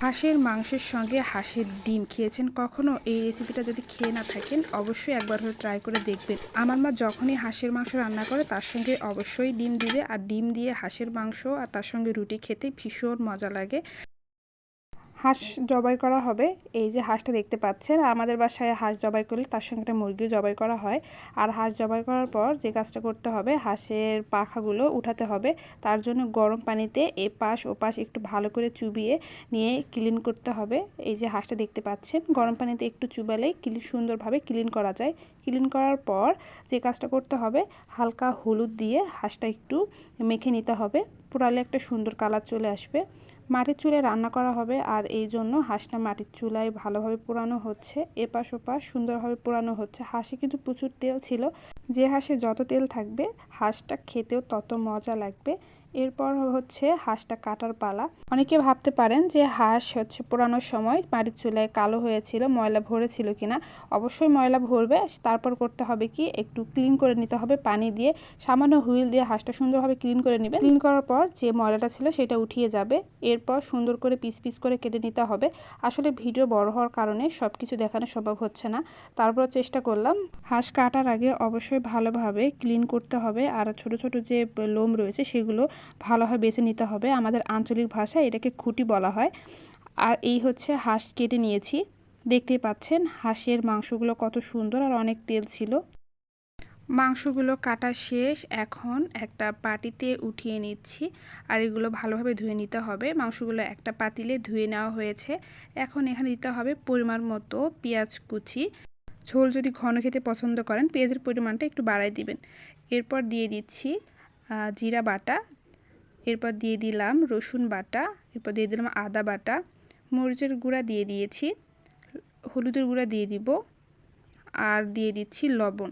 হাঁসের মাংসের সঙ্গে হাঁসের ডিম খেয়েছেন কখনো? এই রেসিপিটা যদি খেয়ে না থাকেন অবশ্যই একবার হলে ট্রাই করে দেখবেন। আমার মা যখনই হাঁসের মাংস রান্না করে তার সঙ্গে অবশ্যই ডিম দিবে, আর ডিম দিয়ে হাঁসের মাংস আর তার সঙ্গে রুটি খেতে ভীষণ মজা লাগে। হাঁস জবাই করা হবে, এই যে হাঁসটা দেখতে পাচ্ছেন। আমাদের বাসায় হাঁস জবাই করলে তার সঙ্গে একটা মুরগিও জবাই করা হয়। আর হাঁস জবাই করার পর যে কাজটা করতে হবে, হাঁসের পাখাগুলো উঠাতে হবে। তার জন্য গরম পানিতে এপাশ ওপাশ একটু ভালো করে চুবিয়ে নিয়ে ক্লিন করতে হবে। এই যে হাঁসটা দেখতে পাচ্ছেন, গরম পানিতে একটু চুবালেই সুন্দরভাবে ক্লিন করা যায়। ক্লিন করার পর যে কাজটা করতে হবে, হালকা হলুদ দিয়ে হাঁসটা একটু মেখে নিতে হবে। পোড়ালে একটা সুন্দর কালার চলে আসবে। মাটির চুলায় রান্না করা হবে, আর এই জন্য হাঁসটা মাটির চুলায় ভালোভাবে পোড়ানো হচ্ছে। এপাশ ওপাশ সুন্দরভাবে পোড়ানো হচ্ছে। হাঁসে কিন্তু প্রচুর তেল ছিল। যে হাঁসে যত তেল থাকবে হাঁসটা খেতেও তত মজা লাগবে। এরপর হচ্ছে হাঁসটা কাটার পালা। অনেকে ভাবতে পারেন যে হাঁস হচ্ছে পোড়ানোর সময় মাটির চুলায় কালো হয়েছিল, ময়লা ভরেছিল কিনা। অবশ্যই ময়লা ভরবে। তারপর করতে হবে কি, একটু ক্লিন করে নিতে হবে পানি দিয়ে। সামান্য হুইল দিয়ে হাঁসটা সুন্দরভাবে ক্লিন করে নেবেন। ক্লিন করার পর যে ময়লাটা ছিল সেটা উঠিয়ে যাবে। এরপর সুন্দর করে পিস পিস করে কেটে নিতে হবে। আসলে ভিডিও বড় হওয়ার কারণে সব কিছু দেখানো সম্ভব হচ্ছে না, তারপর চেষ্টা করলাম। হাঁস কাটার আগে অবশ্যই ভালোভাবে ক্লিন করতে হবে, আর ছোট ছোট যে লোম রয়েছে সেগুলো ভালোভাবে বেছে নিতে হবে। আমাদের আঞ্চলিক ভাষায় এটাকে খুঁটি বলা হয়। আর এই হচ্ছে হাঁস কেটে নিয়েছি। দেখতেই পাচ্ছেন হাঁসের মাংসগুলো কত সুন্দর, আর অনেক তেল ছিল। মাংসগুলো কাটা শেষ, এখন একটা বাটিতে উঠিয়ে নিচ্ছি। আর এগুলো ভালোভাবে ধুয়ে নিতে হবে। মাংসগুলো একটা পাতিলে ধুয়ে নেওয়া হয়েছে। এখন এখানে দিতে হবে পরিমাণ মতো পেঁয়াজ কুচি। ঝোল যদি ঘন খেতে পছন্দ করেন পেঁয়াজের পরিমাণটা একটু বাড়াই দিবেন। এরপর দিয়ে দিচ্ছি জিরা বাটা। এরপর দিয়ে দিলাম রসুন বাটা। এরপর দিয়ে দিলাম আদা বাটা। মরিচের গুঁড়া দিয়ে দিয়েছি, হলুদের গুঁড়া দিয়ে দিব, আর দিয়ে দিচ্ছি লবণ।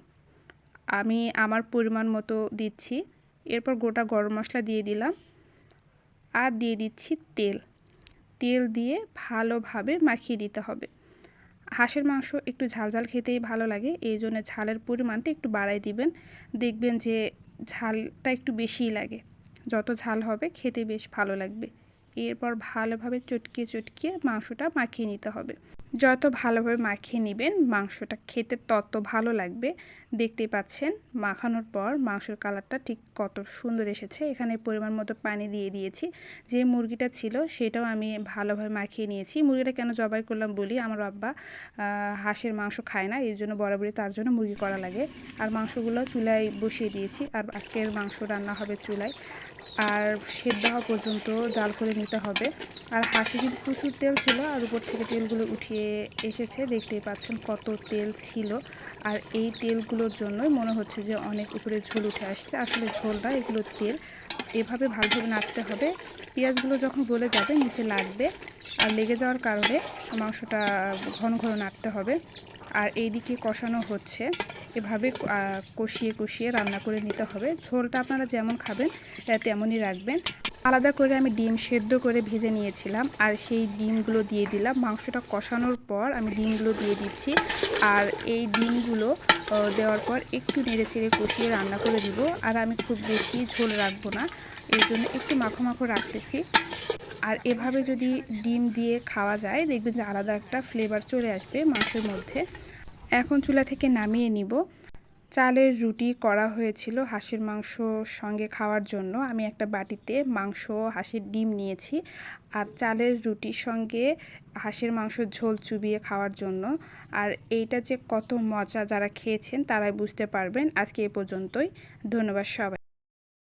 আমি আমার পরিমাণ মতো দিচ্ছি। এরপর গোটা গরম মশলা দিয়ে দিলাম, আর দিয়ে দিচ্ছি তেল। তেল দিয়ে ভালোভাবে মাখিয়ে দিতে হবে। হাঁসের মাংস একটু ঝাল ঝাল খেতেই ভালো লাগে, এই জন্য ঝালের পরিমাণটা একটু বাড়াই দিবেন। দেখবেন যে ঝালটা একটু বেশিই লাগে। যত ঝাল হবে খেতে বেশ ভালো লাগবে। এরপর ভালোভাবে চটকিয়ে চটকিয়ে মাংসটা মাখিয়ে নিতে হবে। যত ভালোভাবে মাখিয়ে নেবেন মাংসটা খেতে তত ভালো লাগবে। দেখতেই পাচ্ছেন মাখানোর পর মাংসের কালারটা ঠিক কত সুন্দর এসেছে। এখানে পরিমাণ মতো পানি দিয়ে দিয়েছি। যে মুরগিটা ছিল সেটাও আমি ভালোভাবে মাখিয়ে নিয়েছি। মুরগিটা কেন জবাই করলাম বলি, আমার বাবা হাঁসের মাংস খায় না, এই জন্য বরাবরই তার জন্য মুরগি করা লাগে। আর মাংসগুলো চুলায় বসিয়ে দিয়েছি, আর আজকের মাংস রান্না হবে চুলায়। আর সেদ্ধ হওয়া পর্যন্ত জাল করে নিতে হবে। আর হাঁসে কিন্তু প্রচুর তেল ছিল, আর উপর থেকে তেলগুলো উঠিয়ে এসেছে। দেখতেই পাচ্ছেন কত তেল ছিল। আর এই তেলগুলোর জন্যই মনে হচ্ছে যে অনেক উপরে ঝোল উঠে আসছে। আসলে ঝোল না, এগুলো তেল। এভাবে ভালোভাবে নাড়তে হবে। পেঁয়াজগুলো যখন গলে যাবে নিচে লাগবে, আর লেগে যাওয়ার কারণে মাংসটা ঘন ঘন নাড়তে হবে। আর এইদিকে কষানো হচ্ছে। এভাবে কষিয়ে কষিয়ে রান্না করে নিতে হবে। ঝোলটা আপনারা যেমন খাবেন তেমনই রাখবেন। আলাদা করে আমি ডিম সেদ্ধ করে ভেজে নিয়েছিলাম, আর সেই ডিমগুলো দিয়ে দিলাম। মাংসটা কষানোর পর আমি ডিমগুলো দিয়ে দিচ্ছি। আর এই ডিমগুলো দেওয়ার পর একটু নেড়ে চেড়ে কষিয়ে রান্না করে দিব। আর আমি খুব বেশি ঝোল রাখবো না, এই জন্য একটু মাখো মাখো রাখতেছি। আর এভাবে যদি ডিম দিয়ে খাওয়া যায় দেখবেন যে আলাদা একটা ফ্লেভার চলে আসবে মাংসের মধ্যে। এখন চুলা থেকে নামিয়ে নিব। চালের রুটি করা হয়েছিল হাঁসের মাংস সঙ্গে খাওয়ার জন্য। আমি একটা বাটিতে মাংস, হাঁসের ডিম নিয়েছি, আর চালের রুটির সঙ্গে হাঁসের মাংস ঝোল চুবিয়ে খাওয়ার জন্য। আর এইটা যে কত মজা, যারা খেয়েছেন তারাই বুঝতে পারবেন। আজকে এ পর্যন্তই। ধন্যবাদ সবাই।